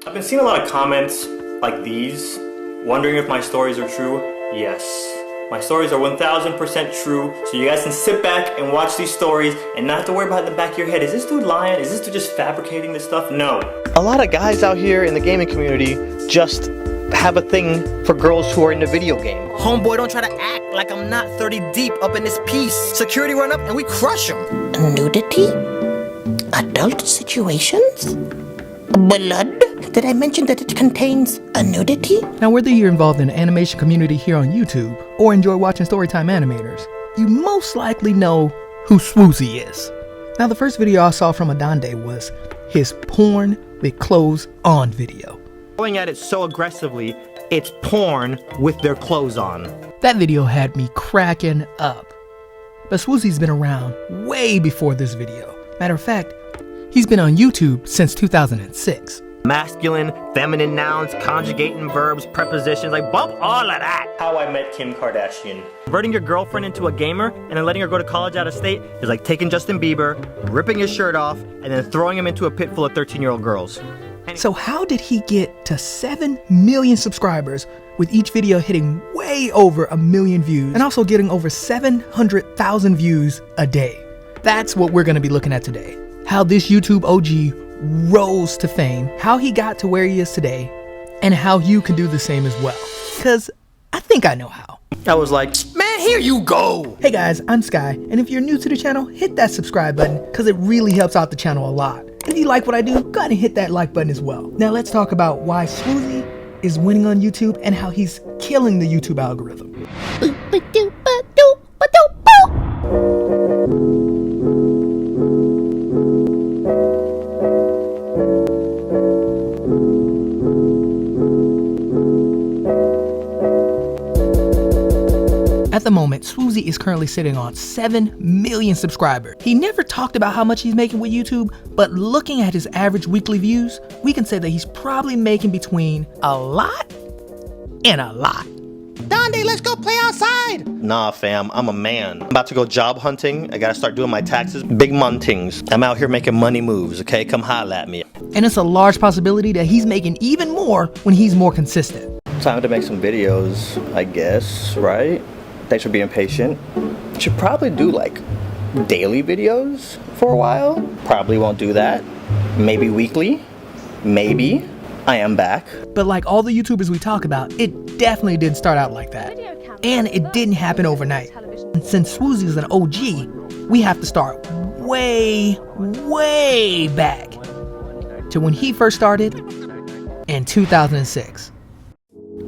I've been seeing a lot of comments like these, wondering if my stories are true. Yes, my stories are 1000% true, so you guys can sit back and watch these stories and not have to worry about it in the back of your head. Is this dude lying? Is this dude just fabricating this stuff? No. A lot of guys out here in the gaming community just have a thing for girls who are into video games. Homeboy, don't try to act like I'm not 30 deep up in this piece. Security run up and we crush them. Nudity? Adult situations? Blood? Did I mention that it contains a nudity? Now, whether you're involved in the animation community here on YouTube or enjoy watching Storytime animators, you most likely know who Swoozie is. Now, the first video I saw from Adande was his porn with clothes on video. Going at it so aggressively, it's porn with their clothes on. That video had me cracking up. But Swoozie's been around way before this video. Matter of fact, he's been on YouTube since 2006. Masculine, feminine nouns, conjugating verbs, prepositions, like bump all of that. How I met Kim Kardashian. Converting your girlfriend into a gamer and then letting her go to college out of state is like taking Justin Bieber, ripping his shirt off, and then throwing him into a pit full of 13-year-old girls. So how did he get to 7 million subscribers with each video hitting way over 1 million views and also getting over 700,000 views a day? That's what we're gonna be looking at today. How this YouTube OG rose to fame, how he got to where he is today, and how you can do the same as well. Cause I think I know how. I was like, Man, here you go. Hey guys, I'm Sky, and if you're new to the channel, hit that subscribe button cause it really helps out the channel a lot. If you like what I do, go ahead and hit that like button as well. Now let's talk about why Swoozie is winning on YouTube and how he's killing the YouTube algorithm. At the moment, Swoozie is currently sitting on 7 million subscribers. He never talked about how much he's making with YouTube, but looking at his average weekly views, we can say that he's probably making between a lot and a lot. Donde, let's go play outside. nah fam, I'm a man. I'm about to go job hunting. I gotta start doing my taxes. Big montings. I'm out here making money moves, okay? Come holla at me. And it's a large possibility that he's making even more when he's more consistent. Time to make some videos, I guess, right? Thanks for being patient. Should probably do like daily videos for a while. Probably won't do that. Maybe weekly. Maybe. I am back. But like all the YouTubers we talk about, it definitely didn't start out like that. And it didn't happen overnight. And since Swoozie is an OG, we have to start way, way back to when he first started in 2006.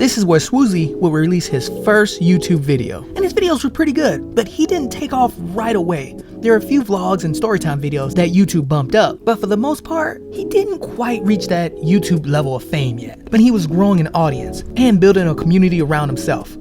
This is where Swoozie will release his first YouTube video. And his videos were pretty good, but he didn't take off right away. There are a few vlogs and Storytime videos that YouTube bumped up, but for the most part, he didn't quite reach that YouTube level of fame yet. But he was growing an audience and building a community around himself.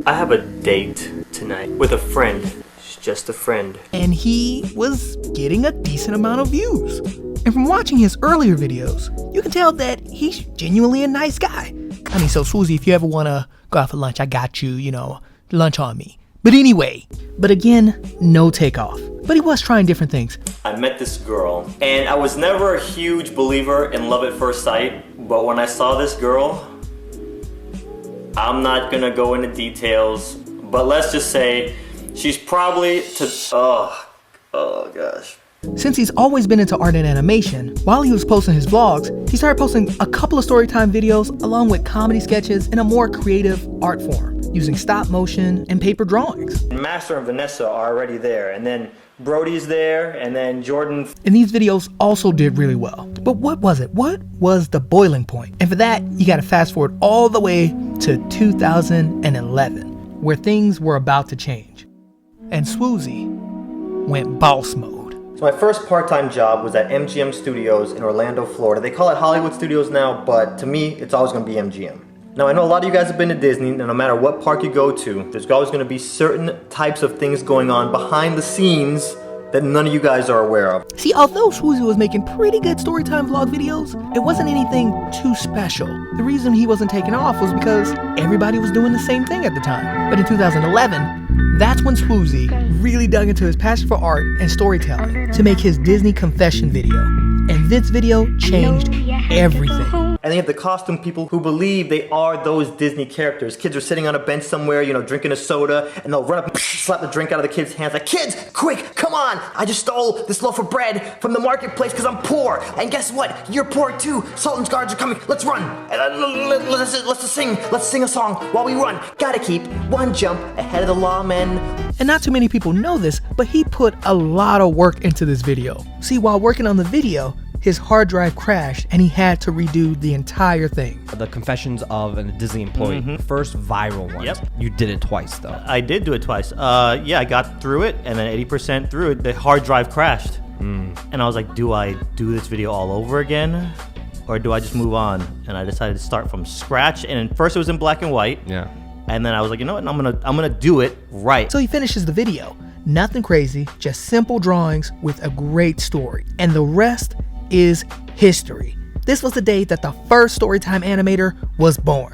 I have a date tonight with a friend. She's just a friend. And he was getting a decent amount of views. And from watching his earlier videos, you can tell that he's genuinely a nice guy. I mean, so Swoozie, if you ever want to go out for lunch, I got you, you know, lunch on me. But anyway, but again, no takeoff. But he was trying different things. I met this girl, and I was never a huge believer in love at first sight, but when I saw this girl, I'm not gonna go into details, but let's just say she's probably oh gosh. Since he's always been into art and animation, while he was posting his vlogs, he started posting a couple of Storytime videos along with comedy sketches in a more creative art form, using stop motion and paper drawings. Master and Vanessa are already there, and then Brody's there, and then Jordan. And these videos also did really well. But what was it? What was the boiling point? And for that, you gotta fast forward all the way to 2011, where things were about to change. And Swoozie went boss mode. So my first part-time job was at MGM Studios in Orlando, Florida. They call it Hollywood Studios now, but to me, it's always gonna be MGM. Now I know a lot of you guys have been to Disney, and no matter what park you go to, there's always gonna be certain types of things going on behind the scenes that none of you guys are aware of. See, although Swoozie was making pretty good Storytime vlog videos, it wasn't anything too special. The reason he wasn't taking off was because everybody was doing the same thing at the time. But in 2011, that's when Swoozie really dug into his passion for art and storytelling to make his Disney confession video. And this video changed everything. And then you have the costume people who believe they are those Disney characters. Kids are sitting on a bench somewhere, you know, drinking a soda, and they'll run up and slap the drink out of the kids' hands like, kids, quick, come on! I just stole this loaf of bread from the marketplace because I'm poor. And guess what? You're poor too. Sultan's guards are coming. Let's run. Let's sing a song while we run. Gotta keep one jump ahead of the lawmen. And not too many people know this, but he put a lot of work into this video. See, while working on the video, his hard drive crashed and he had to redo the entire thing. The Confessions of a Disney Employee, first viral one. Yep. You did it twice though. I did do it twice. Yeah, I got through it, and then 80% through it, the hard drive crashed. And I was like, do I do this video all over again? Or do I just move on? And I decided to start from scratch. And at first it was in black and white. Yeah. And then I was like, you know what? I'm gonna do it right. So he finishes the video. Nothing crazy, just simple drawings with a great story. And the rest is history. This was the day that the first Storytime animator was born.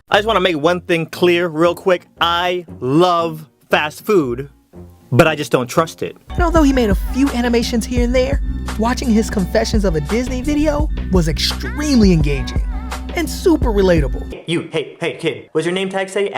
I just want to make one thing clear real quick. I love fast food, but I just don't trust it. And although he made a few animations here and there, watching his Confessions of a Disney video was extremely engaging and super relatable. You, hey kid, what's your name tag say?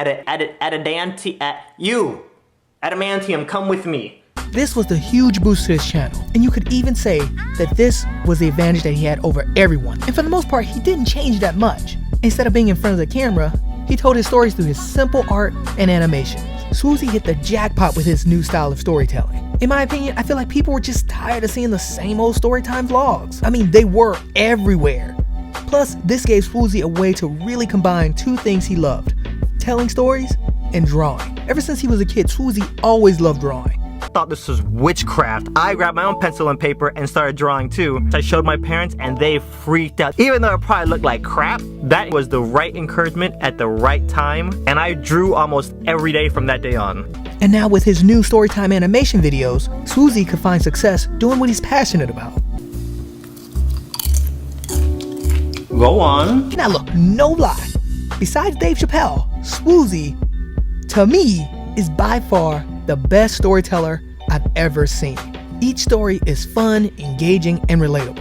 Adamantium, come with me. This was the huge boost to his channel, and you could even say that this was the advantage that he had over everyone. And for the most part, he didn't change that much. Instead of being in front of the camera, he told his stories through his simple art and animation. Swoozie hit the jackpot with his new style of storytelling. In my opinion, I feel like people were just tired of seeing the same old Storytime vlogs. I mean, they were everywhere. Plus, this gave Swoozie a way to really combine two things he loved: telling stories and drawing. Ever since he was a kid, Swoozie always loved drawing. I thought this was witchcraft. I grabbed my own pencil and paper and started drawing too. I showed my parents and they freaked out. Even though it probably looked like crap, that was the right encouragement at the right time. And I drew almost every day from that day on. And now with his new Storytime animation videos, Swoozie could find success doing what he's passionate about. Go on. Now look, no lie. Besides Dave Chappelle, Swoozie, to me, is by far the best storyteller I've ever seen. Each story is fun, engaging, and relatable.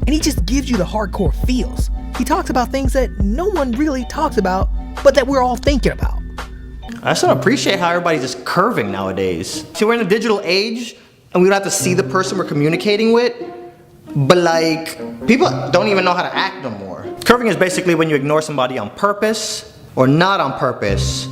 And he just gives you the hardcore feels. He talks about things that no one really talks about, but that we're all thinking about. I just don't appreciate how everybody's just curving nowadays. See, we're in a digital age, and we don't have to see the person we're communicating with, but like, people don't even know how to act no more. Curving is basically when you ignore somebody on purpose, or not on purpose,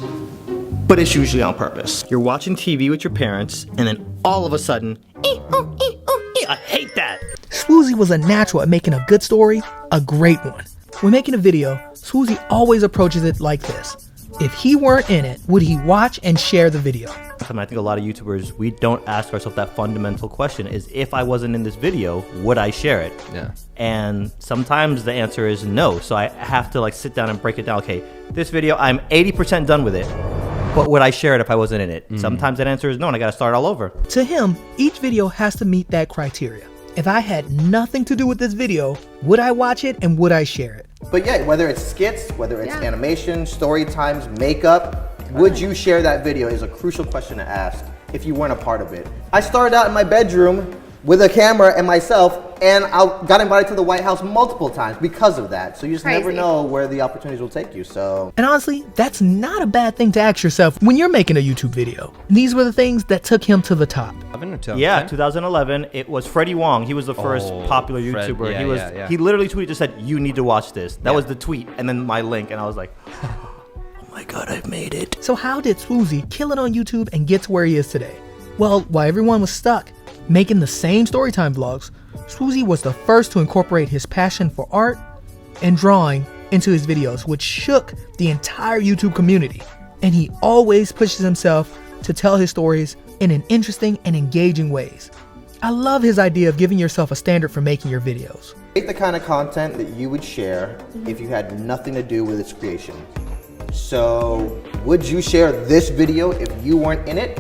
but it's usually on purpose. You're watching TV with your parents, and then all of a sudden, I hate that. Swoozie was a natural at making a good story a great one. When making a video, Swoozie always approaches it like this. If he weren't in it, would he watch and share the video? I think a lot of YouTubers, we don't ask ourselves that fundamental question, is if I wasn't in this video, would I share it? Yeah. And sometimes the answer is no. So I have to like sit down and break it down. Okay, this video, I'm 80% done with it. But would I share it if I wasn't in it? Sometimes that answer is no, and I gotta start all over. To him, each video has to meet that criteria. If I had nothing to do with this video, would I watch it and would I share it? But yeah, whether it's skits, whether it's animation, story times, makeup, would you share that video is a crucial question to ask if you weren't a part of it. I started out in my bedroom with a camera and myself, and I got invited to the White House multiple times because of that. So you just never know where the opportunities will take you, so. And honestly, that's not a bad thing to ask yourself when you're making a YouTube video. These were the things that took him to the top. Yeah, 2011, it was Freddie Wong. He was the first popular YouTuber. Fred, He literally tweeted, just said, you need to watch this. That was the tweet, and then my link, and I was like, oh my God, I've made it. So how did Swoozie kill it on YouTube and get to where he is today? Well, while everyone was stuck making the same Storytime vlogs, Swoozie was the first to incorporate his passion for art and drawing into his videos, which shook the entire YouTube community. And he always pushes himself to tell his stories in an interesting and engaging ways. I love his idea of giving yourself a standard for making your videos. Create the kind of content that you would share if you had nothing to do with its creation. So, would you share this video if you weren't in it?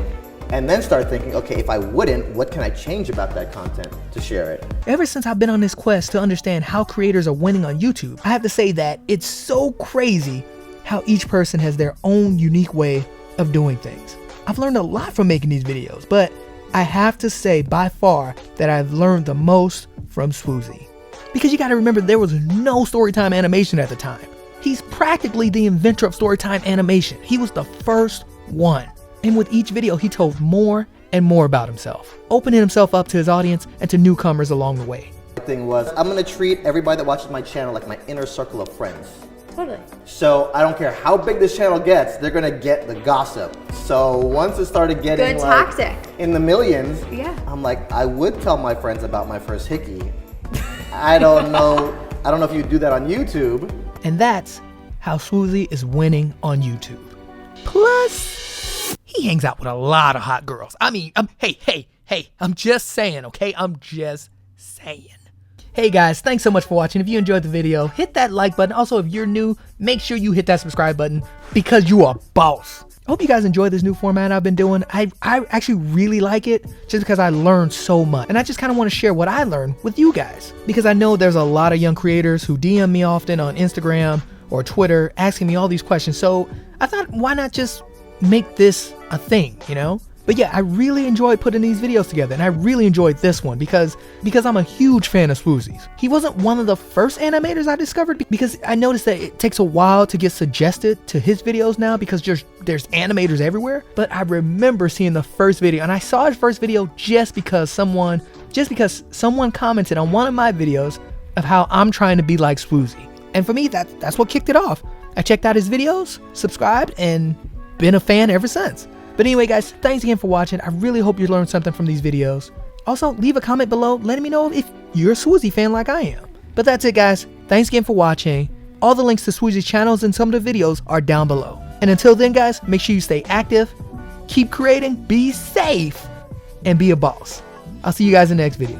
And then start thinking, okay, if I wouldn't, what can I change about that content to share it? Ever since I've been on this quest to understand how creators are winning on YouTube, I have to say that it's so crazy how each person has their own unique way of doing things. I've learned a lot from making these videos, but I have to say by far that I've learned the most from Swoozie. Because you gotta remember, there was no Storytime animation at the time. He's practically the inventor of Storytime animation. He was the first one. And with each video, he told more and more about himself, opening himself up to his audience and to newcomers along the way. The thing was, I'm gonna treat everybody that watches my channel like my inner circle of friends. Totally. So I don't care how big this channel gets, they're gonna get the gossip. So once it started getting Good like tactic. in the millions, Yeah. I'm like, I would tell my friends about my first hickey. I don't know if you do that on YouTube. And that's how Swoozie is winning on YouTube. Plus, he hangs out with a lot of hot girls. I mean, hey, I'm just saying, okay? I'm just saying. Hey guys, thanks so much for watching. If you enjoyed the video, hit that like button. Also, if you're new, make sure you hit that subscribe button because you are boss. I hope you guys enjoy this new format I've been doing. I actually really like it just because I learned so much. And I just kind of want to share what I learned with you guys. Because I know there's a lot of young creators who DM me often on Instagram or Twitter asking me all these questions. So I thought, why not just make this a thing, you know? But yeah, I really enjoyed putting these videos together, and I really enjoyed this one because I'm a huge fan of Swoozies. He wasn't one of the first animators I discovered because I noticed that it takes a while to get suggested to his videos now because there's animators everywhere. But I remember seeing the first video, and I saw his first video just because someone commented on one of my videos of how I'm trying to be like Swoozie. And for me, that's what kicked it off. I checked out his videos, subscribed, and been a fan ever since. But anyway guys, thanks again for watching. I really hope you learned something from these videos. Also, leave a comment below letting me know if you're a Swoozie fan like I am. But that's it guys, thanks again for watching. All the links to Swoozie's channels and some of the videos are down below. And until then guys, make sure you stay active, keep creating, be safe, and be a boss. I'll see you guys in the next video.